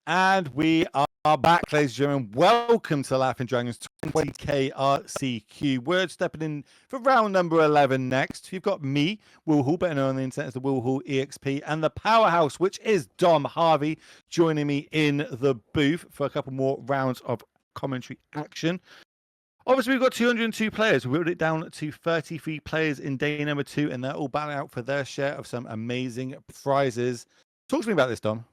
And we are back, ladies and gentlemen. Welcome to Laughing Dragons 20k RCQ. We're stepping in for round number 11 next. You've got me, Will Hall, better known on the internet as the Will Hall EXP, and the powerhouse, which is Dom Harvey, joining me in the booth for a couple more rounds of commentary action. Obviously, we've got 202 players. We whittled it down to 33 players in day number 2, and they're all battling out for their share of some amazing prizes. Talk to me about this, Dom.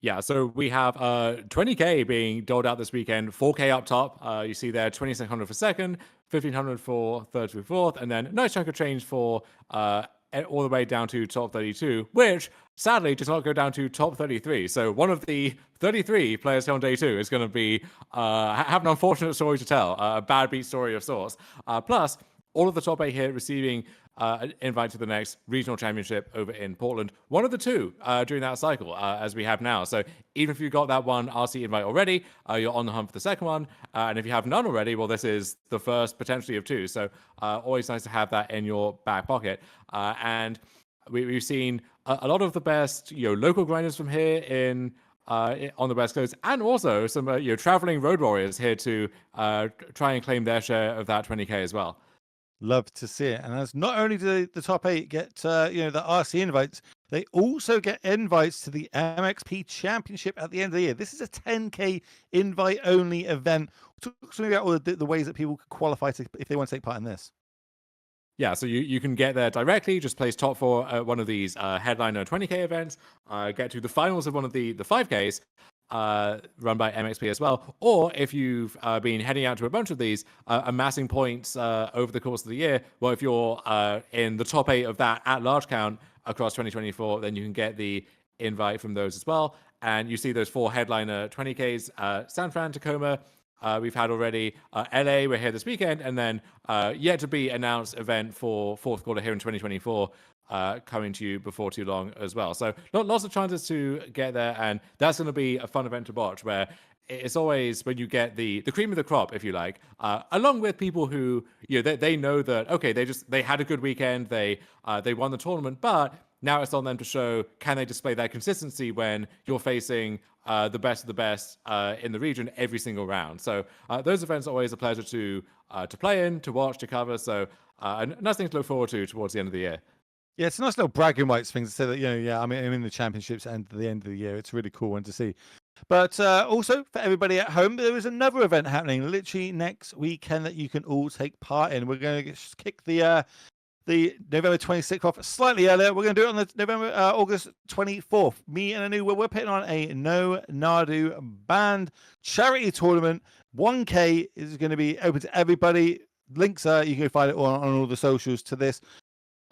Yeah, so we have 20k being doled out this weekend, 4k up top. You see there 2,600 for second, 1,500 for third through fourth, and then a nice chunk of change for all the way down to top 32, which sadly does not go down to top 33. So one of the 33 players here on day 2 is going to be have an unfortunate story to tell, a bad beat story of sorts. Plus, all of the top 8 here receiving an invite to the next regional championship over in Portland. One of the 2 during that cycle, as we have now. So even if you got that one RC invite already, you're on the hunt for the second one. And if you have none already, well, this is the first potentially of 2. So always nice to have that in your back pocket. And we've seen a lot of the best, local grinders from here in on the West Coast, and also some traveling road warriors here to try and claim their share of that 20k as well. Love to see it. And as not only do the top 8 get the RC invites, they also get invites to the MXP Championship at the end of the year. This is a 10k invite only event. Talk to me about all the ways that people can qualify if they want to take part in this. Yeah, so you can get there directly, just place top 4 at one of these headliner 20k events, get to the finals of one of the 5ks, run by MXP as well. Or if you've been heading out to a bunch of these, amassing points over the course of the year, well, if you're in the top 8 of that at-large count across 2024, then you can get the invite from those as well. And you see those 4 headliner 20Ks, San Fran, Tacoma, we've had already LA, we're here this weekend, and then yet to be announced event for fourth quarter here in 2024 coming to you before too long as well. So lots of chances to get there, and that's going to be a fun event to watch, where it's always when you get the cream of the crop, if you like, along with people who they know that they had a good weekend, they won the tournament, but now it's on them to show, can they display that consistency when you're facing the best of the best in the region every single round. So those events are always a pleasure to play in, to watch, to cover. So a nice thing to look forward to towards the end of the year. Yeah, it's a nice little bragging rights thing to say that, I'm in the championships and at the end of the year. It's a really cool one to see. But also for everybody at home, there is another event happening literally next weekend that you can all take part in. We're going to kick the November 26th off slightly earlier. We're going to do it on the August 24th. Me and Anu, we're putting on a No Nadu band charity tournament. 1K is going to be open to everybody. Links are, you can find it on all the socials to this.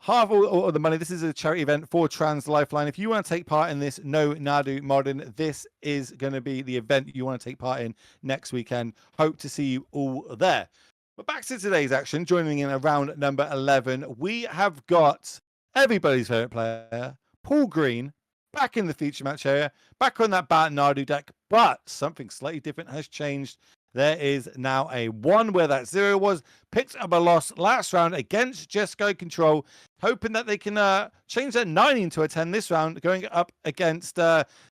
Half all the money. This is a charity event for Trans Lifeline. If you want to take part in this No Nadu Modern, this is going to be the event you want to take part in next weekend. Hope to see you all there. But back to today's action, joining in round number 11, we have got everybody's favorite player, Paul Green, back in the feature match area, back on that Bant Nadu deck, but something slightly different has changed. There is now a 1 where that 0 was, picked up a loss last round against Jesco Control, hoping that they can change that 9 into a 10 this round, going up against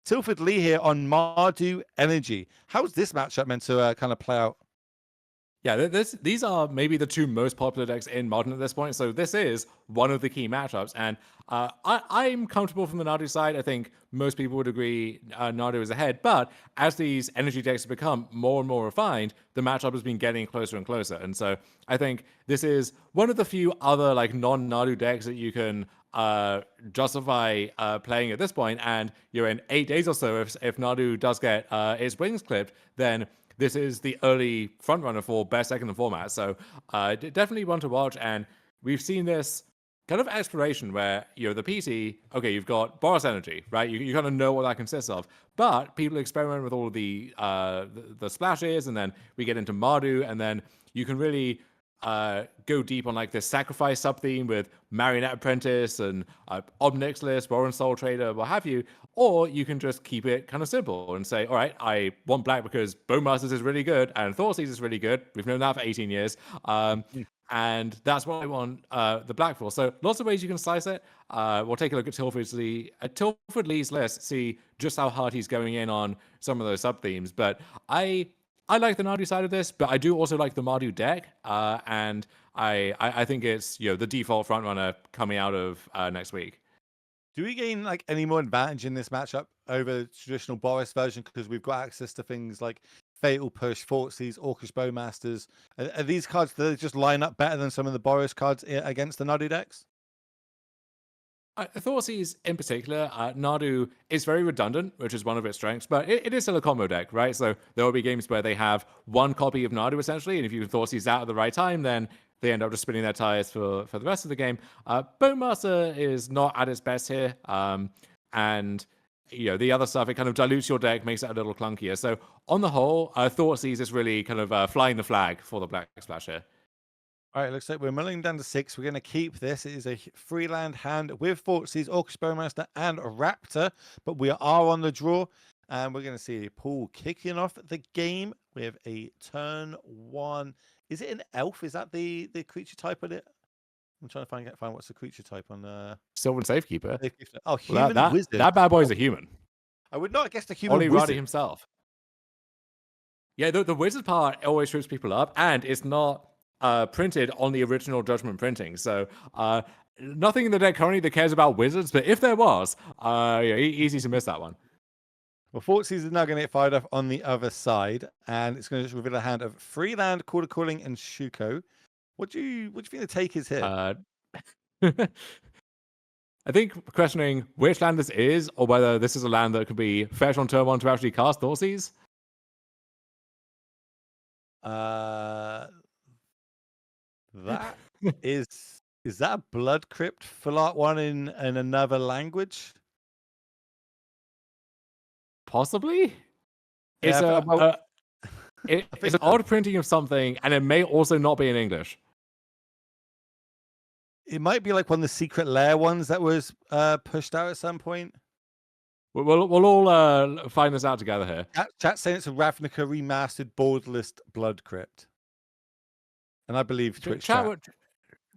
Tilford Lee here on Mardu Energy. How's this matchup meant to kind of play out? Yeah, these are maybe the 2 most popular decks in Modern at this point, so this is one of the key matchups, and I'm comfortable from the Nadu side. I think most people would agree Nadu is ahead, but as these energy decks have become more and more refined, the matchup has been getting closer and closer, and so I think this is one of the few other non-Nadu decks that you can justify playing at this point, and in 8 days or so, if Nadu does get its wings clipped, then this is the early frontrunner for best deck in the format. So definitely one to watch. And we've seen this kind of exploration where, the PT, okay, you've got Boros Energy, right? You kind of know what that consists of. But people experiment with all of the splashes, and then we get into Mardu, and then you can really go deep on this sacrifice sub-theme with Marionette Apprentice and Obnix List, Warren Soul Trader, what have you. Or you can just keep it kind of simple and say, all right, I want black because Bone Masters is really good and Thoughtseize is really good. We've known that for 18 years. and that's what I want the black for. So lots of ways you can slice it. We'll take a look at Tilford Lee's list, see just how hard he's going in on some of those sub themes. But I like the Nadu side of this, but I do also like the Mardu deck, and I think it's the default front runner coming out of next week. Do we gain like any more advantage in this matchup over the traditional Boris version because we've got access to things like Fatal Push, Thoughtseize, Orcish Bowmasters? Are these cards that just line up better than some of the Boris cards against the Nadu decks? Thoughtseize in particular, Nadu is very redundant, which is one of its strengths, but it is still a combo deck, right? So there will be games where they have one copy of Nadu essentially, and if you can Thoughtseize that at the right time, then they end up just spinning their tires for the rest of the game. Bowmaster is not at its best here, and the other stuff, it kind of dilutes your deck, makes it a little clunkier. So on the whole, Thoughtseize is really kind of flying the flag for the Black Splash here. All right, looks like we're mulling down to 6. We're going to keep this. It is a free land hand with Thoughtseize, Orcish Bowmaster, and Raptor, but we are on the draw, and we're going to see Paul kicking off the game with a turn 1. Is it an elf? Is that the creature type on it? I'm trying to find what's the creature type on Sylvan Safekeeper. Oh, human wizard. That bad boy is a human. I would not have guessed a human Oli wizard. Ruddy himself. Yeah, the wizard part always trips people up, and it's not printed on the original Judgment printing. So nothing in the deck currently that cares about wizards, but if there was, easy to miss that one. Well, Thoughtseize is now going to get fired off on the other side, and it's going to just reveal a hand of Freeland, Quarter Calling, and Shuko. What do you think the take is here? I think questioning which land this is, or whether this is a land that could be fetched on turn 1 to actually cast Thoughtseize. That is that a Blood Crypt full art one in another language? Possibly. It's Yeah, it's an odd printing of something, and it may also not be in English. It might be like one of the Secret Lair ones that was pushed out at some point. We'll all find this out together here. Chat saying it's a Ravnica remastered borderless Blood Crypt, and I believe Twitch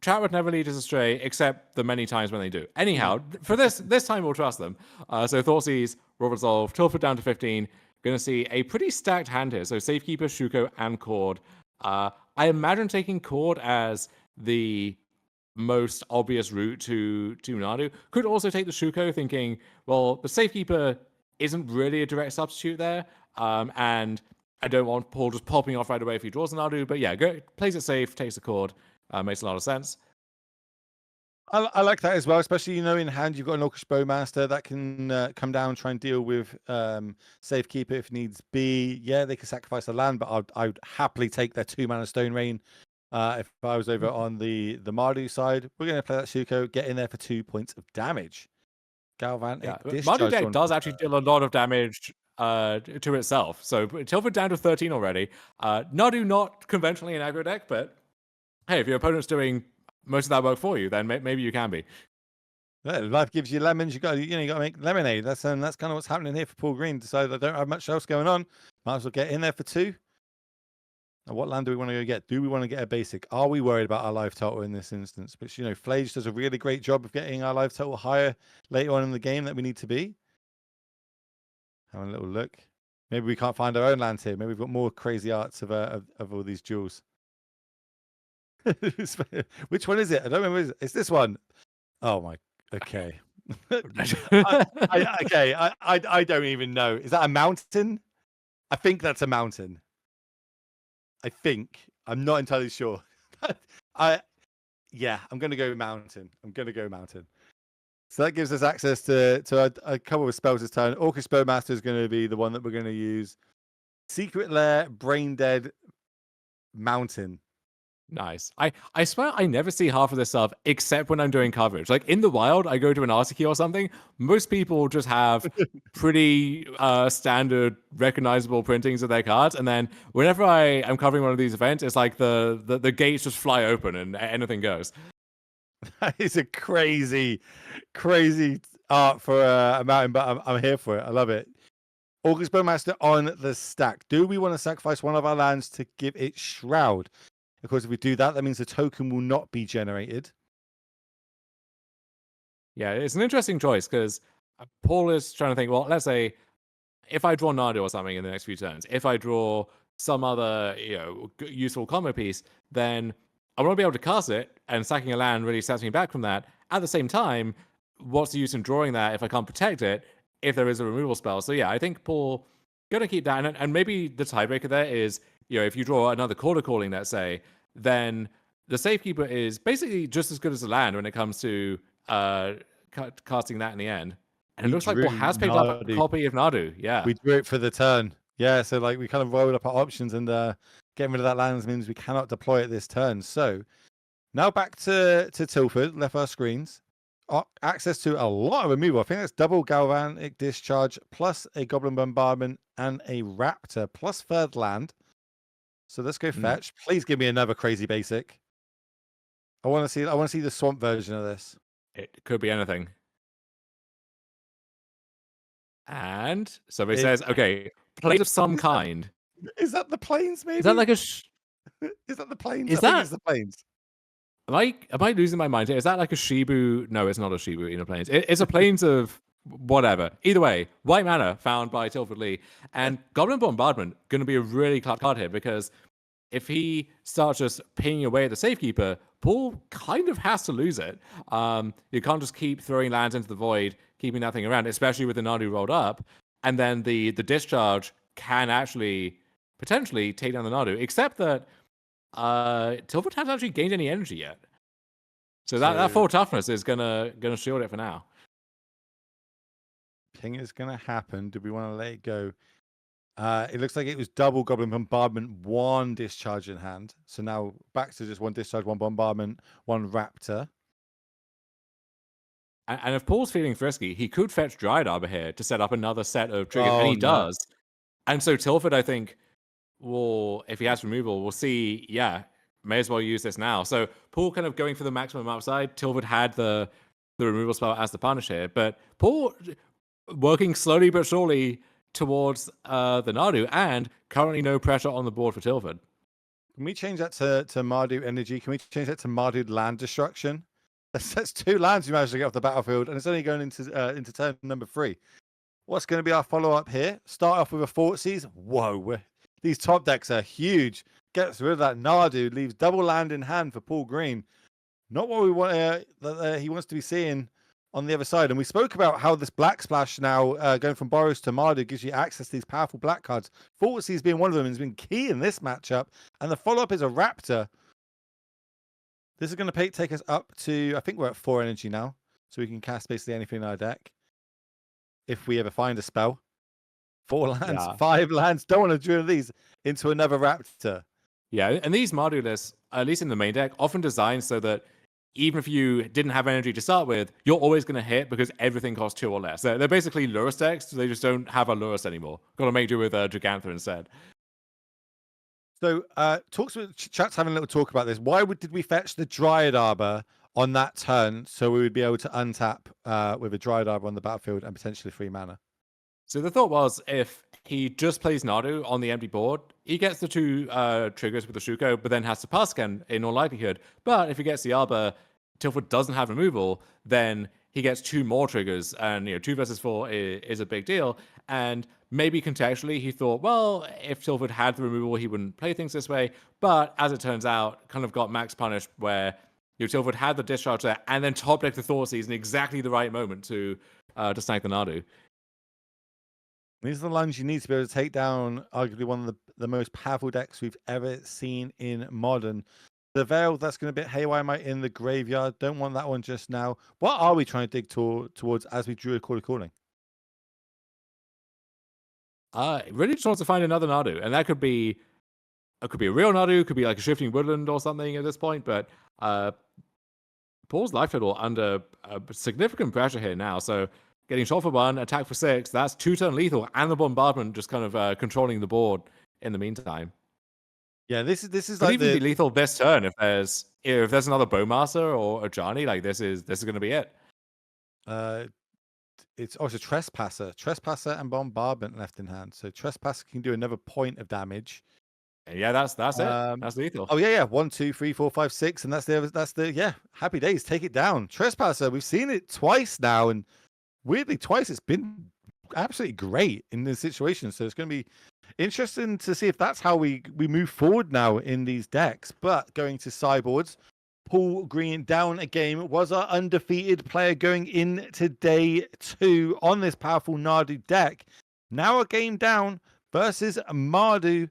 chat would never lead us astray, except the many times when they do. Anyhow, for this time we'll trust them. So Thoughtseize, Roll Resolve, Tilford down to 15. Going to see a pretty stacked hand here. So Safekeeper, Shuko, and Cord. I imagine taking Cord as the most obvious route to Nadu. Could also take the Shuko, thinking, well, the Safekeeper isn't really a direct substitute there, and I don't want Paul just popping off right away if he draws an Nadu. But yeah, plays it safe, takes the Cord. Makes a lot of sense. I like that as well, especially in hand you've got an Orcish Bowmaster that can come down and try and deal with Safekeeper if needs be. Yeah, they can sacrifice the land, but I would happily take their 2-mana Stone Rain if I was over on the Mardu side. We're going to play that Shuko, get in there for 2 points of damage. Galvanic Discharge. Mardu deck does actually deal a lot of damage to itself. So Tilford down to 13 already. Nadu not conventionally an aggro deck, but hey, if your opponent's doing most of that work for you, then maybe you can be. Yeah, life gives you lemons. You got to make lemonade. That's kind of what's happening here for Paul Green. Decided I don't have much else going on. Might as well get in there for 2. Now, what land do we want to go get? Do we want to get a basic? Are we worried about our life total in this instance? Which Flage does a really great job of getting our life total higher later on in the game that we need to be. Having a little look. Maybe we can't find our own land here. Maybe we've got more crazy arts of all these jewels. Which one is it? I don't remember. It's this one. Oh my. Okay. I don't even know. Is that a mountain? I think that's a mountain. I think. I'm not entirely sure. I'm going to go mountain. So that gives us access to a couple of spells this turn. Orcish Bowmaster is going to be the one that we're going to use. Secret Lair, Brain Dead, Mountain. Nice. I swear I never see half of this stuff except when I'm doing coverage. Like in the wild, I go to an Arctic or something. Most people just have pretty standard, recognizable printings of their cards, and then whenever I am covering one of these events, it's like the gates just fly open and anything goes. That is a crazy art for a mountain, but I'm here for it. I love it. Orcish Bowmaster on the stack. Do we want to sacrifice one of our lands to give it Shroud? Of course, if we do that, that means the token will not be generated. Yeah, it's an interesting choice because Paul is trying to think, well, let's say if I draw Nadu or something in the next few turns, if I draw some other useful combo piece, then I want to be able to cast it, and sacking a land really sets me back from that. At the same time, what's the use in drawing that if I can't protect it if there is a removal spell? So yeah, I think Paul gonna keep that, and maybe the tiebreaker there is if you draw another Quarter Calling, let's say, then the Safekeeper is basically just as good as the land when it comes to casting that in the end. And it looks like Paul has picked up a copy of Nadu. Yeah. We drew it for the turn. Yeah, so like we kind of rolled up our options, and getting rid of that lands means we cannot deploy it this turn. So now back to Tilford, left our screens. Access to a lot of removal. I think that's double Galvanic Discharge, plus a Goblin Bombardment, and a Raptor, plus third land. So let's go fetch. Please give me another crazy basic. I want to see the swamp version of this. It could be anything. And somebody says, okay, planes of some kind. Is that the planes, maybe? Is that like a... Is that the planes? Is I think it's the planes. Am I losing my mind here? Is that like a Shibu? No, it's not a Shibu in a planes. It's a planes of whatever. Either way, white mana found by Tilford Lee. And Goblin Bombardment going to be a really clutch card here, because if he starts just pinging away at the Safekeeper, Paul kind of has to lose it. You can't just keep throwing lands into the void, keeping that thing around, especially with the Nadu rolled up. And then the discharge can actually potentially take down the Nadu, except that Tilford hasn't actually gained any energy yet. So that 4 toughness is gonna shield it for now. Ping is gonna happen. Do we want to let it go? It looks like it was double Goblin Bombardment, 1 discharge in hand. So now back to just 1 discharge, 1 bombardment, 1 Raptor. And if Paul's feeling frisky, he could fetch Dryad Arbor here to set up another set of triggers, and he does. And so Tilford, I think, will, if he has removal, we'll see, may as well use this now. So Paul kind of going for the maximum upside. Tilford had the removal spell as the punish here, but Paul working slowly but surely towards the Nadu, and currently no pressure on the board for Tilford. Can we change that to Mardu Energy? Can we change that to Mardu Land Destruction? That's 2 lands you managed to get off the battlefield, and it's only going into turn number 3. What's going to be our follow-up here? Start off with a Thoughtseize. Whoa, these top decks are huge. Gets rid of that Nadu, leaves double land in hand for Paul Green. Not what we want. He wants to be seeing on the other side. And we spoke about how this Black Splash now going from Boros to Mardu gives you access to these powerful black cards. Thoughtseize being one of them has been key in this matchup. And the follow-up is a Raptor. This is going to take us up to, I think we're at 4 energy now. So we can cast basically anything in our deck. If we ever find a spell. 4 lands, 5 lands. Don't want to drill these into another Raptor. Yeah, and these Mardu lists, at least in the main deck, often designed so that even if you didn't have energy to start with, you're always going to hit because everything costs 2 or less. They're basically Lurrus decks. They just don't have a Lurrus anymore. Got to make do with Gigantha instead. So, chat's having a little talk about this. Why did we fetch the Dryad Arbor on that turn so we would be able to untap with a Dryad Arbor on the battlefield and potentially 3 mana? So the thought was, if he just plays Nadu on the empty board, he gets the 2 triggers with the Shuko, but then has to pass again in all likelihood. But if he gets the Arbor, Tilford doesn't have removal, then he gets 2 more triggers, and 2 versus 4 is a big deal. And maybe contextually he thought, well, if Tilford had the removal, he wouldn't play things this way. But as it turns out, kind of got max punished where Tilford had the discharge there, and then top decked the Thoughtseize in exactly the right moment to snag the Nadu. These are the lands you need to be able to take down arguably one of the most powerful decks we've ever seen in Modern. The Veil, that's going to be Haywire Might in the graveyard. Don't want that one just now. What are we trying to dig towards as we drew a Quarter Calling? Really just wants to find another Nadu, and that could be a real Nadu, could be like a Shifting Woodland or something at this point, but Paul's life total under significant pressure here now, so getting shot for 1, attack for 6, that's 2-turn lethal, and the bombardment just kind of controlling the board in the meantime. Yeah, this is could like even be lethal this turn if there's another Bowmaster or a Johnny. Like this is going to be it. It's also Trespasser and Bombardment left in hand. So Trespasser can do another point of damage. Yeah, that's it. Um, That's lethal. oh yeah, 1, 2, 3, 4, 5, 6, and that's the yeah. Happy days. Take it down. Trespasser. We've seen it twice now, and weirdly twice it's been absolutely great in this situation. So it's going to be interesting to see if that's how we move forward now in these decks. But going to sideboards, Paul Green down a game, was our undefeated player going into day 2 on this powerful Nadu deck. Now a game down versus Mardu.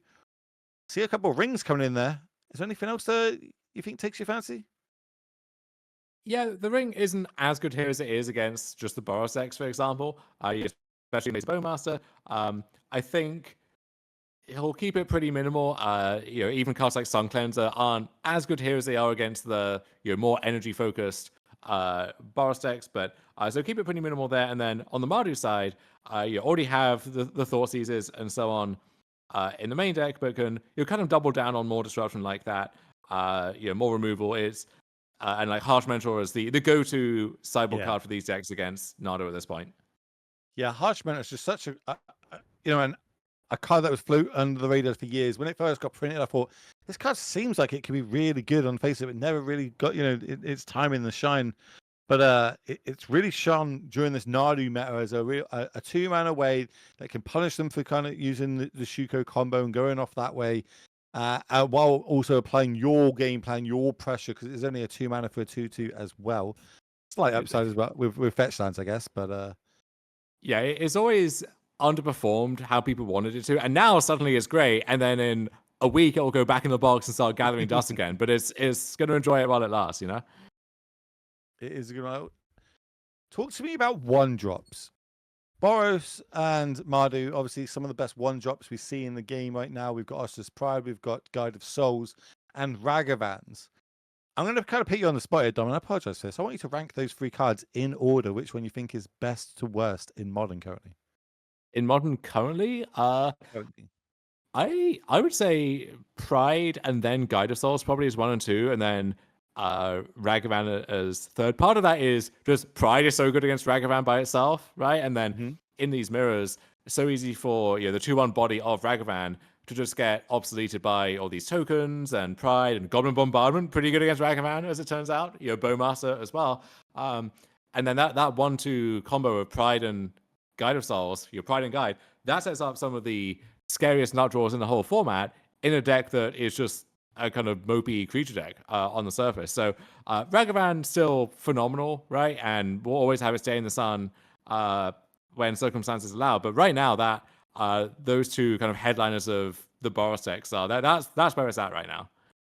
See a couple of rings coming in there. Is there anything else you think takes your fancy? Yeah, the ring isn't as good here as it is against just the Boros decks, for example. Especially against Bowmaster. I think he'll keep it pretty minimal. Even cards like Sun Cleanser aren't as good here as they are against the more energy focused Boros decks. But so keep it pretty minimal there. And then on the Mardu side, you already have the Thought Seizes and so on in the main deck, but you'll kind of double down on more disruption like that. More removal is and like Harsh Mentor is the go-to sideboard card for these decks against Nado at this point. Yeah, Harsh Mentor is just such a card that was floating under the radar for years. When it first got printed, I thought this card seems like it could be really good on face of it. Never really got its time in the shine, but it's really shone during this Nadu meta as a 2-mana way that can punish them for kind of using the Shuko combo and going off that way. While also applying your game plan, your pressure, because it's only a 2-mana for a 2/2 as well. Slight upside as well with fetch lands, I guess. But yeah, it's always underperformed how people wanted it to, and now suddenly it's great. And then in a week, it will go back in the box and start gathering dust again. But it's going to enjoy it while it lasts, It is going to talk to me about 1-drops. Boros and Mardu, obviously some of the best 1-drops we see in the game right now. We've got Oscar's Pride, we've got Guide of Souls, and Ragavans. I'm going to kind of put you on the spot here, Dom, and I apologize for this. I want you to rank those 3 cards in order, which one you think is best to worst in Modern currently. In Modern currently, I would say Pride and then Guide of Souls probably is 1 and 2, and then Ragavan as third. Part of that is just Pride is so good against Ragavan by itself, right? And then in these mirrors, it's so easy for the 2/1 body of Ragavan to just get obsoleted by all these tokens and Pride and Goblin Bombardment, pretty good against Ragavan, as it turns out. Bowmaster as well. And then that 1/2 combo of Pride and Guide of Souls, your Pride and Guide, that sets up some of the scariest nut draws in the whole format in a deck that is just a kind of mopey creature deck on the surface. So Ragavan still phenomenal, right? And we'll always have it stay in the sun when circumstances allow. But right now, that those 2 kind of headliners of the Boros decks are that's where it's at right now.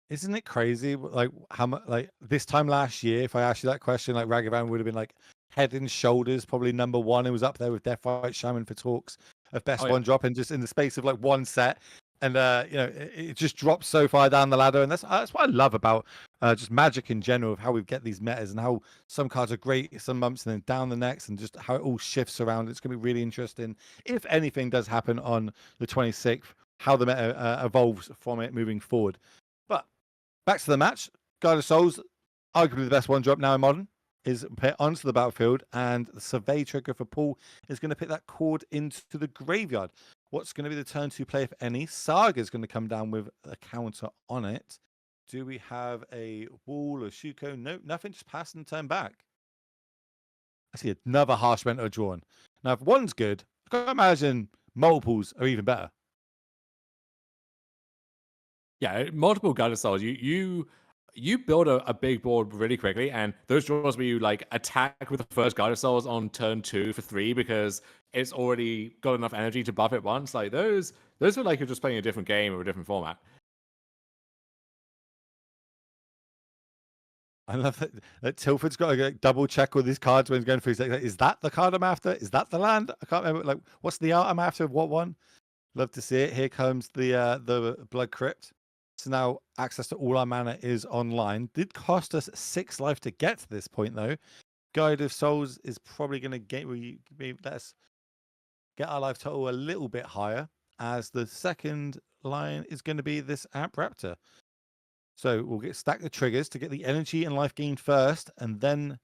Isn't it crazy? Like how much? Like this time last year, if I asked you that question, like Ragavan would have been like head and shoulders, probably number 1. It was up there with Deathfight Shaman for talks of best 1-drop, and just in the space of like 1 set. And it just drops so far down the ladder, and that's what I love about just Magic in general, of how we get these metas and how some cards are great some months and then down the next, and just how it all shifts around. It's going to be really interesting if anything does happen on the 26th, how the meta evolves from it moving forward. But back to the match, Guide of Souls, arguably the best 1-drop now in Modern, is put onto the battlefield, and the Survey trigger for Paul is going to put that cord into the graveyard. What's going to be the turn 2 play, if any? Saga is going to come down with a counter on it. Do we have a Wall or Shuko? Nope, nothing. Just pass and turn back. I see another Harsh Mentor drawn. Now, if 1's good, I can't imagine multiples are even better. Yeah, multiple Guide of Souls. You build a big board really quickly, and those draws where you like attack with the first Guide of Souls on turn 2 for 3 because it's already got enough energy to buff it once. Like those are like you're just playing a different game or a different format. I love that Tilford's got to double check all these cards when he's going through. He's like, is that the card I'm after? Is that the land? I can't remember. Like, what's the art I'm after? What one? Love to see it. Here comes the Blood Crypt. So now access to all our mana is online. Did cost us 6 life to get to this point, though. Guide of Souls is probably going to let us get our life total a little bit higher, as the second line is going to be this Amp Raptor. So we'll stack the triggers to get the energy and life gain first, and then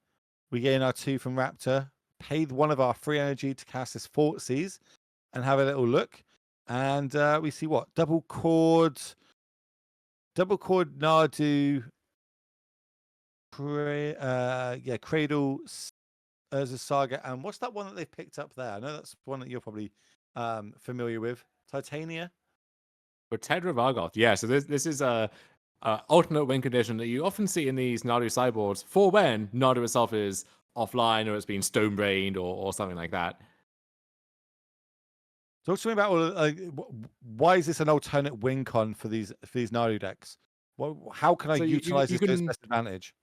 we gain our 2 from Raptor, pay 1 of our free energy to cast this Fortsies, and have a little look. And we see what? Double Chord, double cord Nardu, Cradle, Urza Saga, and what's that one that they've picked up there? I know that's one that you're probably familiar with. Titania. But Tetra Vargoth, yeah. So this is a alternate win condition that you often see in these Nadu sideboards for when Nadu itself is offline or it's been stone brained or something like that. Talk to me about why is this an alternate win con for these Nadu decks? How can I utilize this to its best advantage?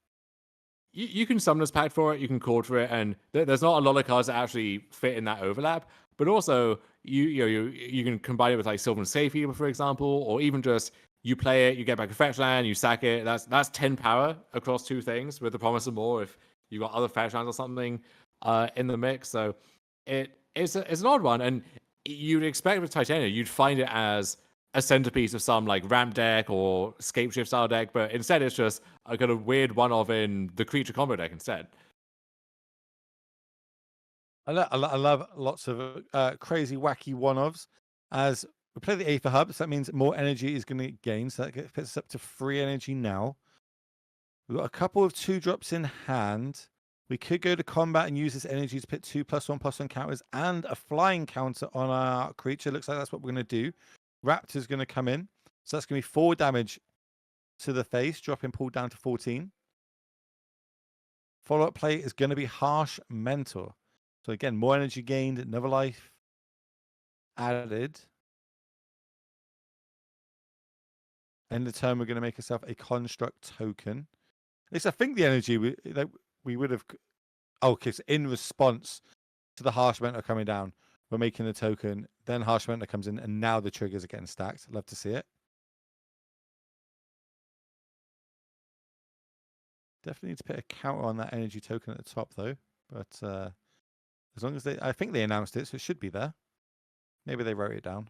You can Summoner's Pact for it, you can Chord for it, and there's not a lot of cards that actually fit in that overlap. But also, you can combine it with like Sylvan Safekeeper, for example, or even just you play it, you get back a fetch land, you sack it. That's 10 power across two things with the promise of more if you got other fetch lands or something in the mix. So it's an odd one, and you'd expect with Titania, you'd find it as a centerpiece of some like ramp deck or Scapeshift style deck, but instead it's just a kind of weird one-off in the creature combo deck instead. I love lots of crazy, wacky one-offs. As we play the Aether Hub, so that means more energy is going to gain. So that puts us up to 3 energy now. We've got a couple of 2-drops in hand. We could go to combat and use this energy to put 2+1/+1 counters and a flying counter on our creature. Looks like that's what we're going to do. Raptor's going to come in. So that's going to be 4 damage to the face, dropping pulled down to 14. Follow-up play is going to be Harsh Mentor. So again, more energy gained, another life added. End of turn, we're going to make ourselves a construct token. At least I think the energy we would have... Oh, okay, so in response to the Harsh Mentor coming down, we're making the token. Then Harsh Mentor comes in, and now the triggers are getting stacked. Love to see it. Definitely need to put a counter on that energy token at the top, though. But as long as I think they announced it, so it should be there. Maybe they wrote it down.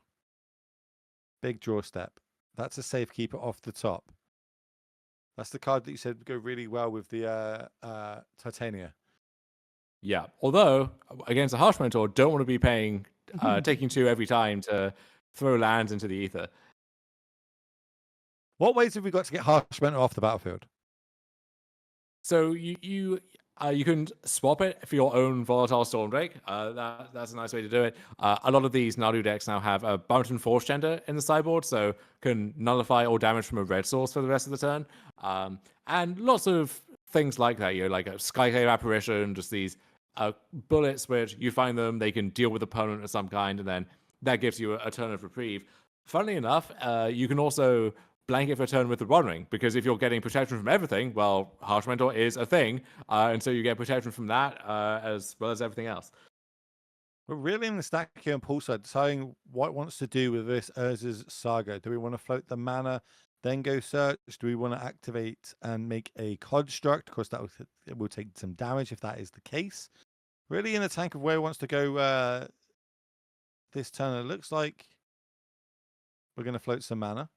Big draw step. That's a safekeeper off the top. That's the card that you said would go really well with the Titania. Yeah, although against a Harsh Mentor, don't want to be paying taking 2 every time to throw lands into the ether. What ways have we got to get Harsh Mentor off the battlefield? So you can swap it for your own Volatile Stormdrake. That's a nice way to do it. A lot of these Nadu decks now have a Bounty Force Gender in the sideboard, so can nullify all damage from a red source for the rest of the turn. And lots of things like that, like a Skyclave Apparition, just these bullets which you find them, they can deal with opponent of some kind, and then that gives you a turn of reprieve. Funnily enough, you can also blanket for a turn with the One Ring, because if you're getting protection from everything, well, Harsh Mentor is a thing, and so you get protection from that as well as everything else. We're really in the stack here on Paul's side, deciding what it wants to do with this Urza's Saga. Do we want to float the mana, then go search? Do we want to activate and make a construct? Of course, it will take some damage if that is the case. Really in the tank of where it wants to go this turn. It looks like we're going to float some mana.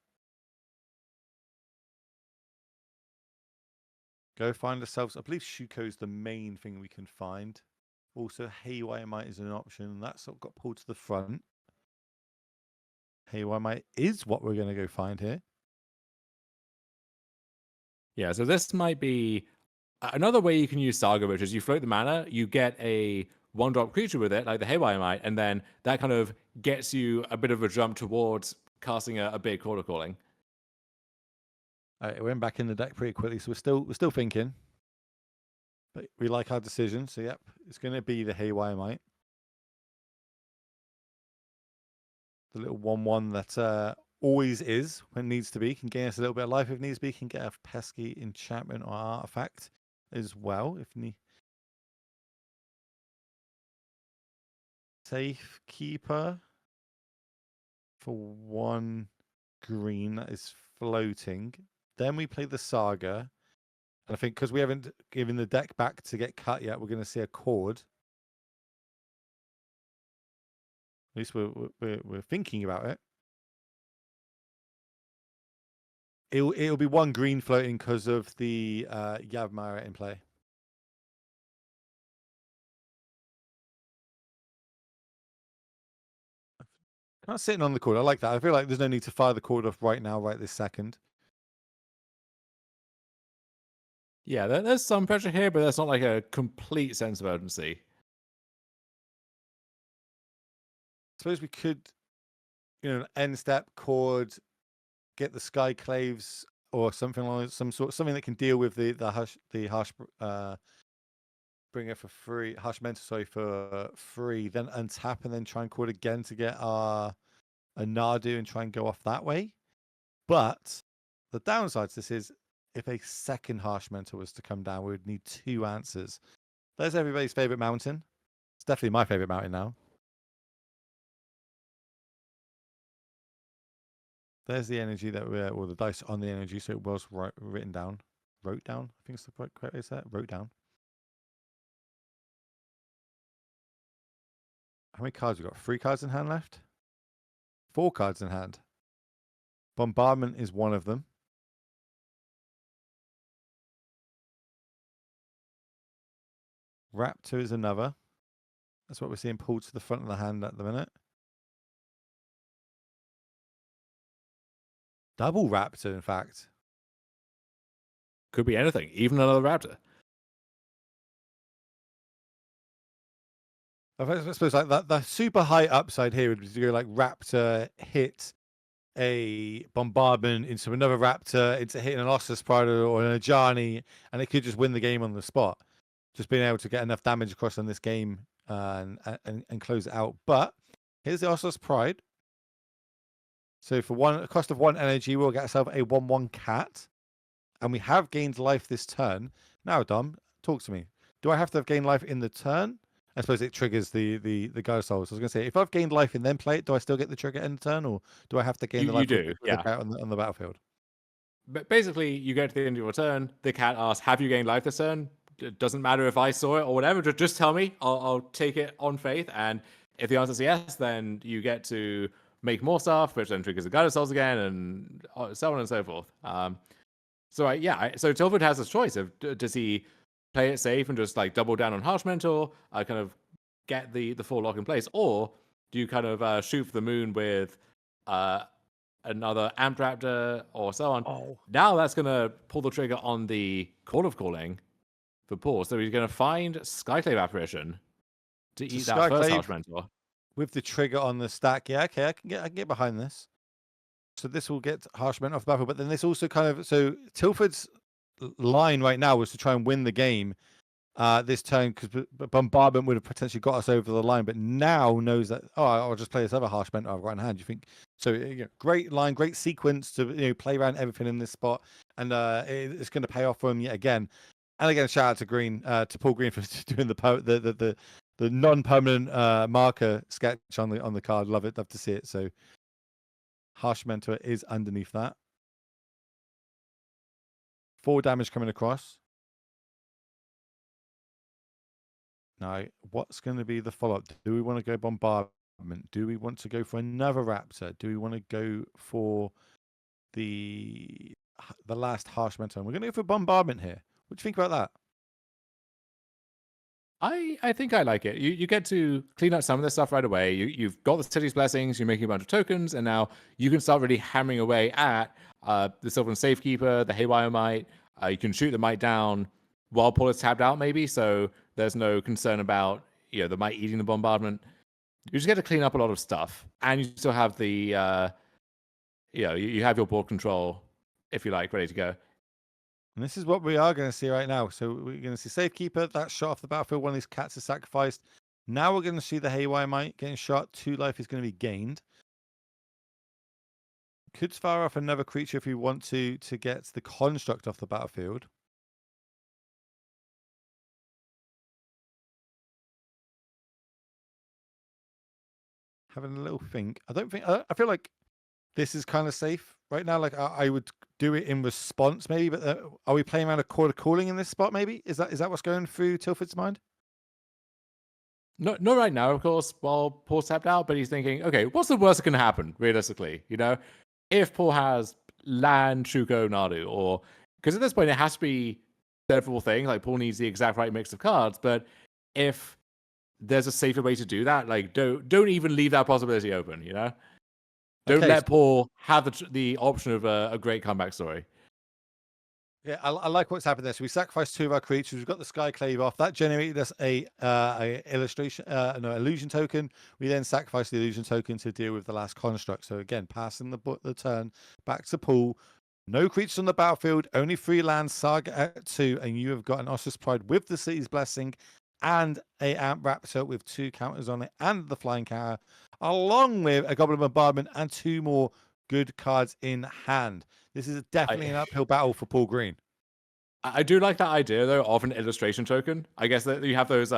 Go find ourselves. I believe Shuko is the main thing we can find. Also, Haywire Might is an option. That's sort of got pulled to the front. Haywire Might is what we're going to go find here. Yeah, so this might be another way you can use Saga, which is you float the mana, you get a 1-drop creature with it, like the Haywire Might, and then that kind of gets you a bit of a jump towards casting a big Quarter Calling. All right, it went back in the deck pretty quickly, so we're still thinking. But we like our decision, so yep, it's going to be the Haywire Might. The little 1/1 that always is when it needs to be. Can gain us a little bit of life if needs be. Can get a pesky enchantment or artifact as well if need. Safekeeper for 1 green that is floating. Then we play the Saga. And I think because we haven't given the deck back to get cut yet, we're going to see a Chord. At least we're thinking about it. It'll be 1 green floating because of the Yavimaya in play. Kind of sitting on the Chord. I like that. I feel like there's no need to fire the Chord off right now, right this second. Yeah, there's some pressure here, but there's not like a complete sense of urgency. I suppose we could, end step chord, get the Sky Claves or something like something that can deal with the harsh bringer for free, harsh mental, sorry, for free, then untap and then try and chord again to get a Nadu and try and go off that way. But the downside to this is if a second harsh mental was to come down, we would need 2 answers. There's everybody's favorite mountain. It's definitely my favorite mountain now. There's the energy that or the dice on the energy, so it was written down. Wrote down, I think it's the correct way to say that. Wrote down. How many cards we got? 3 cards in hand left? 4 cards in hand. Bombardment is one of them. Raptor is another. That's what we're seeing pulled to the front of the hand at the minute. Double Raptor, in fact. Could be anything, even another Raptor. I suppose like that, the super high upside here would be to go like Raptor, hit a Bombardment into another Raptor, into hitting an Ossus Pride or an Ajani, and it could just win the game on the spot. Just being able to get enough damage across on this game and close it out. But here's the Ossus Pride. So for a cost of 1 energy, we'll get ourselves a 1/1 cat. And we have gained life this turn. Now, Dom, talk to me. Do I have to have gained life in the turn? I suppose it triggers the Guide Souls. I was going to say, if I've gained life and then play it, do I still get the trigger in the turn, or do I have to gain the life you do, yeah, out on the battlefield? But basically, you get to the end of your turn. The cat asks, "Have you gained life this turn?" It doesn't matter if I saw it or whatever. Just tell me. I'll take it on faith. And if the answer is yes, then you get to make more stuff, which then triggers the Guide Souls again, and so on and so forth. So Tilford has this choice of does he play it safe and just like double down on Harsh Mentor, kind of get the full lock in place, or do you kind of shoot for the moon with another Amp Raptor or so on? Oh. Now that's going to pull the trigger on the Call of Calling for Paul. So he's going to find Skyclave Apparition to eat that first Harsh Mentor. With the trigger on the stack, yeah, okay, I can get behind this. So this will get Harsh Mentor off the battlefield, but then this also kind of, so Tilford's line right now was to try and win the game this turn, because Bombardment would have potentially got us over the line, but now knows that, I'll just play this other Harsh Mentor I've got in hand. You think so? Great line, great sequence to play around everything in this spot, and it's going to pay off for him yet again. And again, shout out to Green, to Paul Green for doing the non-permanent marker sketch on the card. Love it, love to see it. So Harsh Mentor is underneath that. 4 damage coming across. Now, what's going to be the follow-up? Do we want to go Bombardment? Do we want to go for another Raptor? Do we want to go for the last Harsh Mentor? We're going to go for Bombardment here. What do you think about that? I think I like it. You get to clean up some of this stuff right away. You've got the City's Blessings, you're making a bunch of tokens, and now you can start really hammering away at the Sylvan Safekeeper, the Haywire Might. You can shoot the Might down while Paul is tapped out, maybe, so there's no concern about the Might eating the Bombardment. You just get to clean up a lot of stuff, and you still have the you have your board control, if you like, ready to go. And this is what we are going to see right now. So we're going to see Safekeeper, that shot off the battlefield. One of these cats is sacrificed. Now we're going to see the Haywire Might getting shot. 2 life is going to be gained. Could fire off another creature if we want to get the Construct off the battlefield. Having a little think. I feel like this is kind of safe right now. Like I would do it in response, maybe. But are we playing around a Quarter Calling in this spot? Maybe is that what's going through Tilford's mind? Not right now, of course. While Paul's tapped out, but he's thinking, okay, what's the worst that can happen realistically? If Paul has land, Shuko, Nadu, or because at this point it has to be several things. Like Paul needs the exact right mix of cards, but if there's a safer way to do that, like don't even leave that possibility open. Don't let Paul have the option of a great comeback story. Yeah, I like what's happened there. So we sacrificed 2 of our creatures. We've got the Skyclave off. That generated us a illusion token. We then sacrificed the illusion token to deal with the last construct. So again, passing the turn back to Paul. No creatures on the battlefield, only 3 lands, Saga at 2, and you have got an Ossus Pride with the City's Blessing and a Amp Raptor with 2 counters on it and the Flying Counter, along with a Goblin Bombardment and 2 more good cards in hand. This is definitely an uphill battle for Paul Green. I do like that idea though of an illustration token. I guess that you have those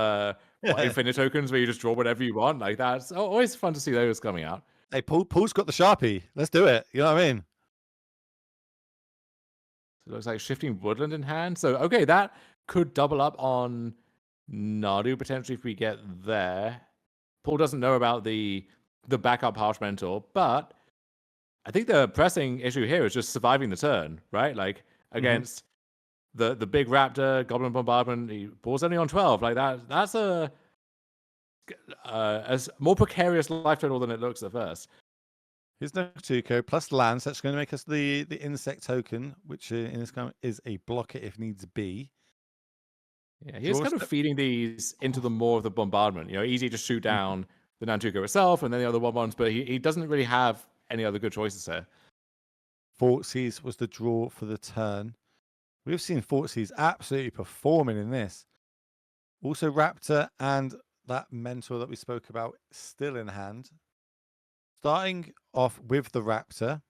infinite tokens where you just draw whatever you want. Like that's always fun to see those coming out. Hey, Paul's got the Sharpie. Let's do it. You know what I mean? So it looks like Shifting Woodland in hand. So okay, that could double up on Nadu potentially if we get there. Paul doesn't know about the backup Harsh Mentor, but I think the pressing issue here is just surviving the turn, right? Like against the big Raptor, Goblin Bombardment, Paul's only on 12. Like that's a more precarious life total than it looks at first. Here's no Tuco plus lands. That's going to make us the insect token, which in this game is a blocker if needs be. Yeah, he's kind of feeding these into the more of the bombardment. You know, easy to shoot down the Nantuko itself and then the other ones, but he doesn't really have any other good choices here. Thoughtseize was the draw for the turn. We've seen Thoughtseize absolutely performing in this. Also Raptor and that Mentor that we spoke about still in hand. Starting off with the Raptor.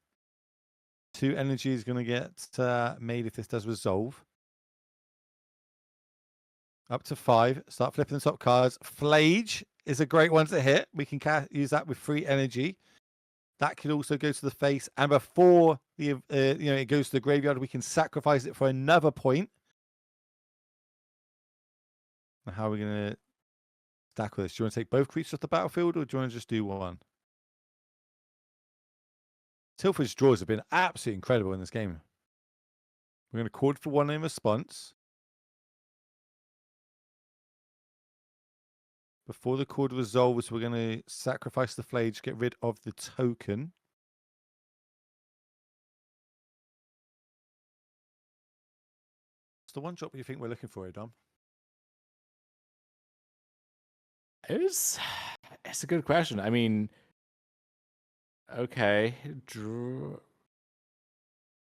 2 energy is going to get made if this does resolve. Up to 5. Start flipping the top cards. Flage is a great one to hit. We can use that with 3 energy. That could also go to the face. And before the it goes to the graveyard, we can sacrifice it for another point. How are we going to stack with this? Do you want to take both creatures off the battlefield or do you want to just do one? Tilford's draws have been absolutely incredible in this game. We're going to cord for 1 in response. Before the cord resolves, we're going to sacrifice the Flage, get rid of the token. What's the one drop you think we're looking for here, Dom? It's a good question. I mean, okay.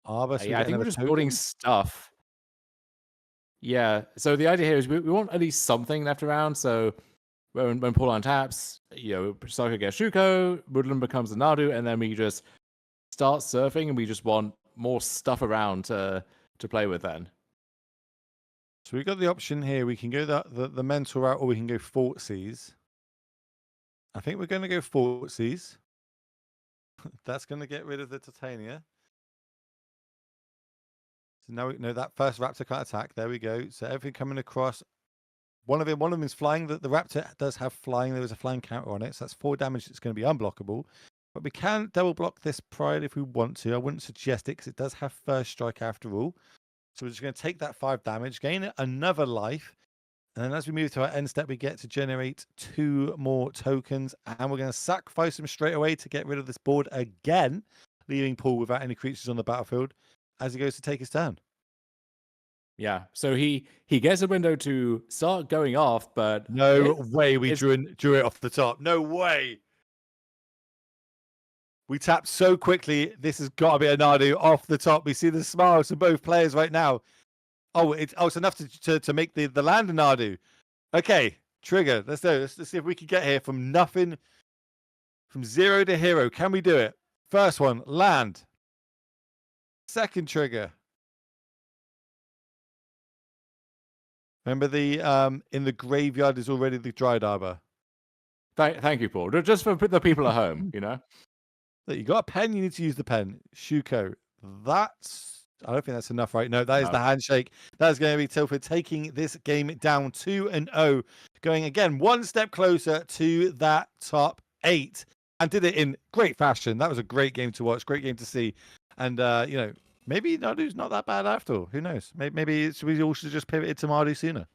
Arbor, I think we're just building stuff. Yeah. So the idea here is we want at least something left around. So when Paul untaps, Saka gets Shuko, Woodland becomes a Nadu, and then we just start surfing, and we just want more stuff around to play with then. So we've got the option here. We can go the mental route, or we can go Thoughtseize. I think we're going to go Thoughtseize. That's going to get rid of the Titania. So now we know that first Raptor can't attack. There we go. So everything coming across. One of them is flying. The Raptor does have flying. There is a flying counter on it. So that's 4 damage. It's going to be unblockable. But we can double block this Pride if we want to. I wouldn't suggest it because it does have first strike after all. So we're just going to take that 5 damage, gain another life. And then as we move to our end step, we get to generate 2 more tokens. And we're going to sacrifice them straight away to get rid of this board again, leaving Paul without any creatures on the battlefield as he goes to take his turn. Yeah, so he gets a window to start going off, but no way we drew it off the top. No way. We tapped so quickly. This has got to be a Nadu off the top. We see the smiles from both players right now. Oh, it's enough to make the land a Nadu. Okay, trigger. Let's do it. Let's see if we can get here from nothing, from 0 to hero. Can we do it? First one, land. Second trigger. Remember the in the graveyard is already the Dryad Arbor. Thank you, Paul. Just for the people at home, You got a pen, you need to use the pen. Shuko. I don't think that's enough, right? No, that is the handshake. That is going to be Tilford taking this game down 2-0. Going again 1 step closer to that top 8. And did it in great fashion. That was a great game to watch, great game to see. And maybe Nadu's not that bad after all. Who knows? Maybe we all should just pivoted to Mardu sooner.